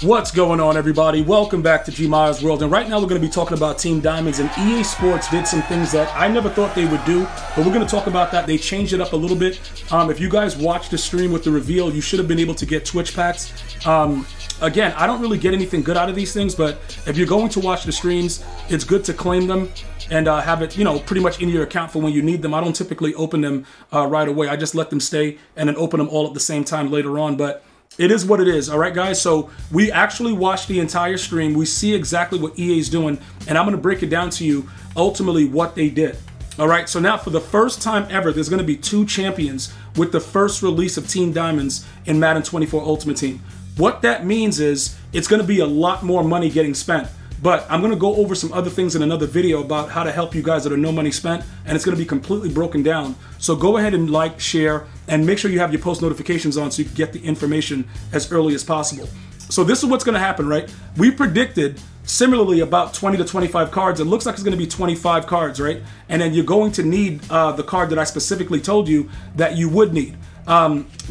What's going on, everybody? Welcome back to GmiasWorld, and right now we're going to be talking about Team Diamonds. And EA Sports did some things that I never thought they would do, but we're going to talk about that. They changed it up a little bit. If you guys watched the stream with the reveal, you should have been able to get Twitch packs. Again, I don't really get anything good out of these things, but if you're going to watch the streams, it's good to claim them and have it, pretty much in your account for when you need them. I don't typically open them right away. I just let them stay and then open them all at the same time later on, but it is what it is. All right, guys, so we actually watched the entire stream. We see exactly what EA is doing, and I'm going to break it down to you ultimately what they did. All right, so now for the first time ever, there's going to be 2 champions with the first release of Team Diamonds in Madden 24 Ultimate Team. What that means is it's going to be a lot more money getting spent. But I'm going to go over some other things in another video about how to help you guys that are no money spent, and it's going to be completely broken down. So go ahead and like, share, and make sure you have your post notifications on so you can get the information as early as possible. So this is what's going to happen, right? We predicted similarly about 20 to 25 cards. It looks like it's going to be 25 cards, right? And then you're going to need the card that I specifically told you that you would need.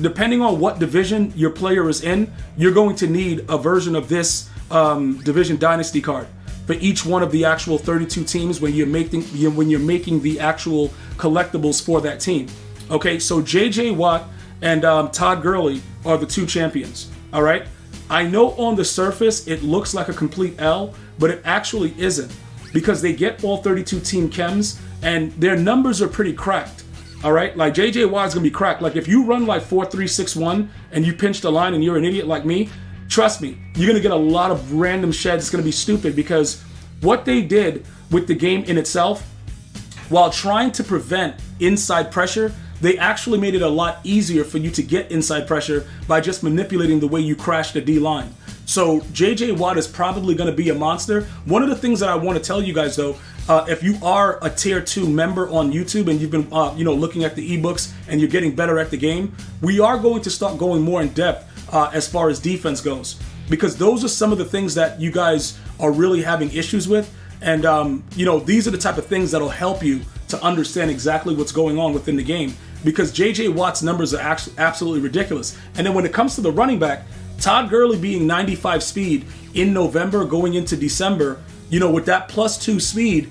Depending on what division your player is in, you're going to need a version of this Division Dynasty card for each one of the actual 32 teams when you're making the actual collectibles for that team. Okay, so JJ Watt and Todd Gurley are the 2 champions. All right, I know on the surface it looks like a complete L, but it actually isn't, because they get all 32 team chems and their numbers are pretty cracked. All right, like JJ Watt is gonna be cracked. Like if you run like 4-3-6-1 and you pinch the line and you're an idiot like me, trust me, you're going to get a lot of random sheds. It's going to be stupid, because what they did with the game in itself, while trying to prevent inside pressure, they actually made it a lot easier for you to get inside pressure by just manipulating the way you crash the D-line. So JJ Watt is probably going to be a monster. One of the things that I want to tell you guys, though, if you are a tier 2 member on YouTube and you've been looking at the ebooks and you're getting better at the game, we are going to start going more in depth as far as defense goes, because those are some of the things that you guys are really having issues with. And these are the type of things that'll help you to understand exactly what's going on within the game, because JJ Watt's numbers are actually absolutely ridiculous. And then when it comes to the running back, Todd Gurley being 95 speed in November going into December, with that +2 speed,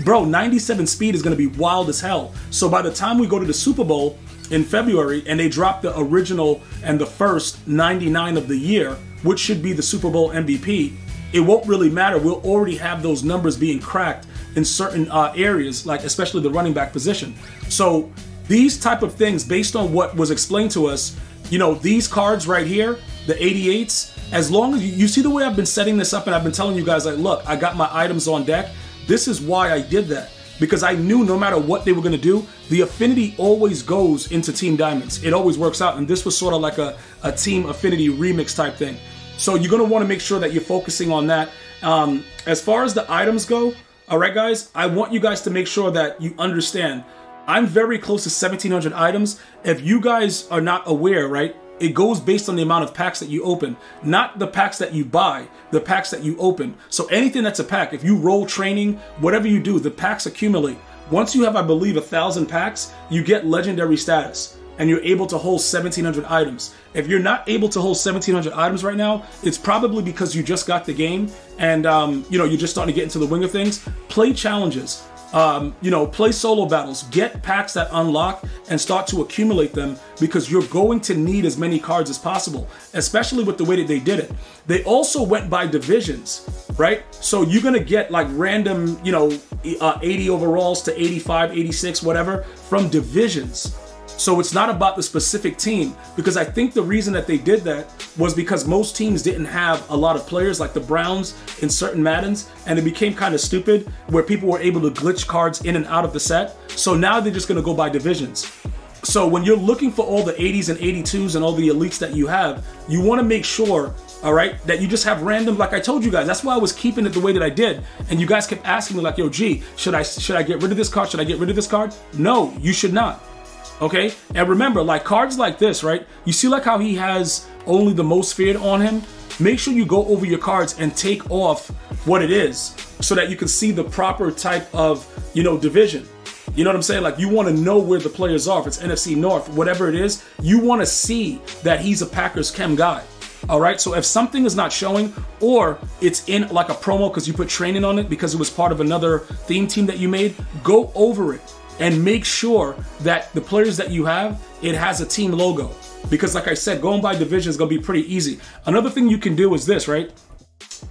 bro, 97 speed is going to be wild as hell. So by the time we go to the Super Bowl in February and they drop the original and the first 99 of the year, which should be the Super Bowl MVP, it won't really matter. We'll already have those numbers being cracked in certain areas, like especially the running back position. So these type of things, based on what was explained to us, these cards right here, the 88s, as long as you see the way I've been setting this up and I've been telling you guys, like, look, I got my items on deck. This is why I did that, because I knew no matter what they were going to do, the affinity always goes into Team Diamonds. It always works out, and this was sort of like a Team Affinity remix type thing. So you're going to want to make sure that you're focusing on that. As far as the items go, all right, guys, I want you guys to make sure that you understand I'm very close to 1,700 items. If you guys are not aware, right, it goes based on the amount of packs that you open, not the packs that you buy, the packs that you open. So anything that's a pack, if you roll training, whatever you do, the packs accumulate. Once you have, I believe, 1,000 packs, you get legendary status and you're able to hold 1,700 items. If you're not able to hold 1,700 items right now, it's probably because you just got the game and you're just starting to get into the wing of things. Play challenges. Play solo battles, get packs that unlock and start to accumulate them, because you're going to need as many cards as possible, especially with the way that they did it. They also went by divisions, right? So you're going to get like random, 80 overalls to 85, 86, whatever, from divisions. So it's not about the specific team, because I think the reason that they did that was because most teams didn't have a lot of players, like the Browns in certain Maddens, and it became kind of stupid where people were able to glitch cards in and out of the set. So now they're just going to go by divisions. So when you're looking for all the 80s and 82s and all the elites that you have, you want to make sure, all right, that you just have random, like I told you guys. That's why I was keeping it the way that I did. And you guys kept asking me like, yo, G, should I get rid of this card? Should I get rid of this card? No, you should not. Okay, and remember, like cards like this, right? You see like how he has only the most feared on him? Make sure you go over your cards and take off what it is so that you can see the proper type of, division. You know what I'm saying? Like you want to know where the players are. If it's NFC North, whatever it is, you want to see that he's a Packers chem guy. All right, so if something is not showing or it's in like a promo because you put training on it because it was part of another theme team that you made, go over it and make sure that the players that you have, it has a team logo. Because like I said, going by division is gonna be pretty easy. Another thing you can do is this, right?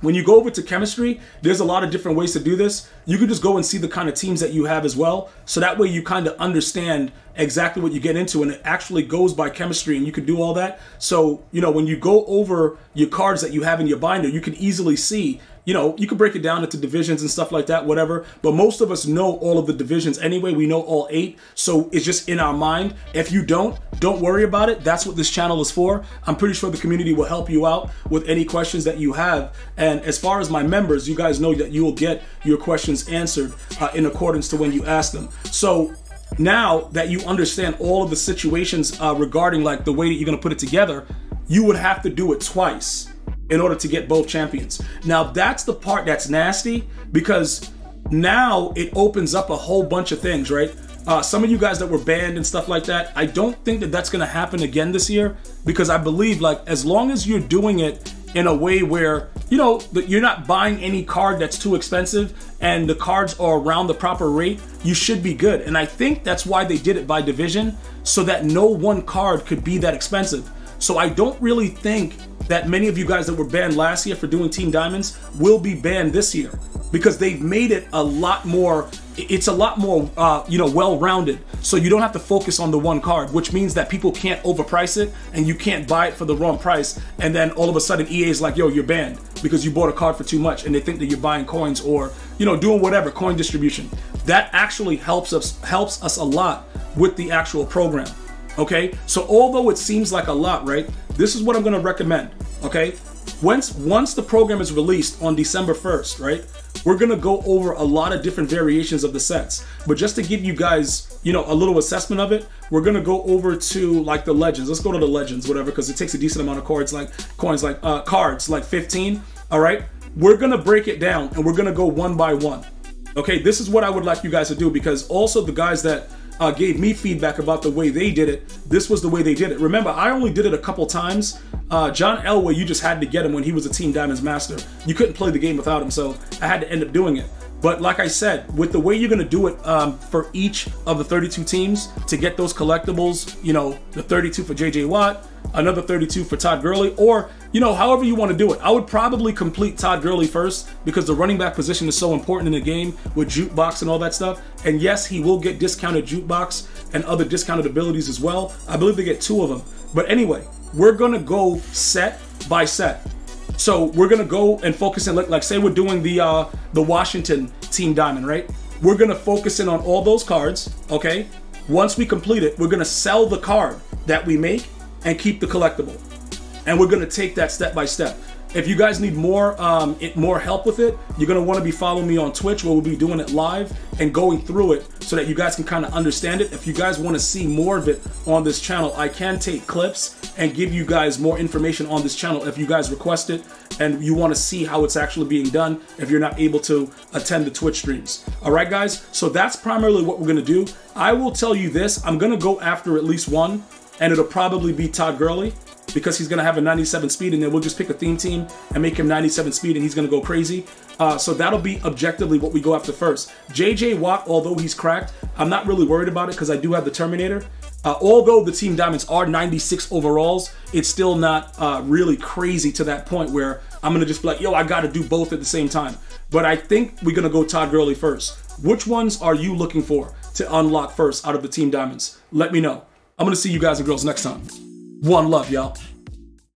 When you go over to chemistry, there's a lot of different ways to do this. You can just go and see the kind of teams that you have as well. So that way you kind of understand exactly what you get into, and it actually goes by chemistry and you can do all that. So, you know, when you go over your cards that you have in your binder, you can easily see, you know, you can break it down into divisions and stuff like that, whatever. But most of us know all of the divisions anyway. We know all 8. So it's just in our mind. If you don't worry about it. That's what this channel is for. I'm pretty sure the community will help you out with any questions that you have. And as far as my members, you guys know that you will get your questions answered in accordance to when you ask them. So now that you understand all of the situations regarding like the way that you're going to put it together, you would have to do it twice in order to get both champions. Now that's the part that's nasty, because now it opens up a whole bunch of things, right? Some of you guys that were banned and stuff like that, I don't think that that's going to happen again this year, because I believe like as long as you're doing it in a way where, you know, that you're not buying any card that's too expensive and the cards are around the proper rate, you should be good. And I think that's why they did it by division, so that no one card could be that expensive. So I don't really think that many of you guys that were banned last year for doing Team Diamonds will be banned this year, because they've made it a lot more, it's a lot more, you know, well-rounded. So you don't have to focus on the one card, which means that people can't overprice it and you can't buy it for the wrong price. And then all of a sudden EA is like, yo, you're banned because you bought a card for too much, and they think that you're buying coins or, you know, doing whatever, coin distribution. That actually helps us a lot with the actual program. Okay, so although it seems like a lot, right? This is what I'm going to recommend. Okay, once the program is released on December 1st, right? We're going to go over a lot of different variations of the sets. But just to give you guys, you know, a little assessment of it, we're going to go over to like the legends. Let's go to the legends, whatever, because it takes a decent amount of cards, like cards, like 15. All right, we're going to break it down and we're going to go one by one. Okay, this is what I would like you guys to do, because also the guys that gave me feedback about the way they did it, this was the way they did it. Remember, I only did it a couple times. John Elway, you just had to get him when he was a Team Diamonds master. You couldn't play the game without him, so I had to end up doing it. But like I said, with the way you're going to do it for each of the 32 teams to get those collectibles, you know, the 32 for JJ Watt, another 32 for Todd Gurley, or, you know, however you want to do it. I would probably complete Todd Gurley first, because the running back position is so important in the game with jukebox and all that stuff. And yes, he will get discounted jukebox and other discounted abilities as well. I believe they get 2 of them. But anyway, we're going to go set by set. So we're going to go and focus in, like say we're doing the Washington Team Diamond, right? We're going to focus in on all those cards, okay? Once we complete it, we're going to sell the card that we make and keep the collectible. And we're going to take that step by step. If you guys need more help with it, you're going to want to be following me on Twitch, where we'll be doing it live and going through it so that you guys can kind of understand it. If you guys want to see more of it on this channel, I can take clips and give you guys more information on this channel if you guys request it and you want to see how it's actually being done if you're not able to attend the Twitch streams. All right, guys? So that's primarily what we're going to do. I will tell you this. I'm going to go after at least one, and it'll probably be Todd Gurley, because he's going to have a 97 speed, and then we'll just pick a theme team and make him 97 speed, and he's going to go crazy. So that'll be objectively what we go after first. JJ Watt, although he's cracked, I'm not really worried about it because I do have the Terminator. Although the Team Diamonds are 96 overalls, it's still not really crazy to that point where I'm going to just be like, yo, I got to do both at the same time. But I think we're going to go Todd Gurley first. Which ones are you looking for to unlock first out of the Team Diamonds? Let me know. I'm going to see you guys and girls next time. One love, y'all.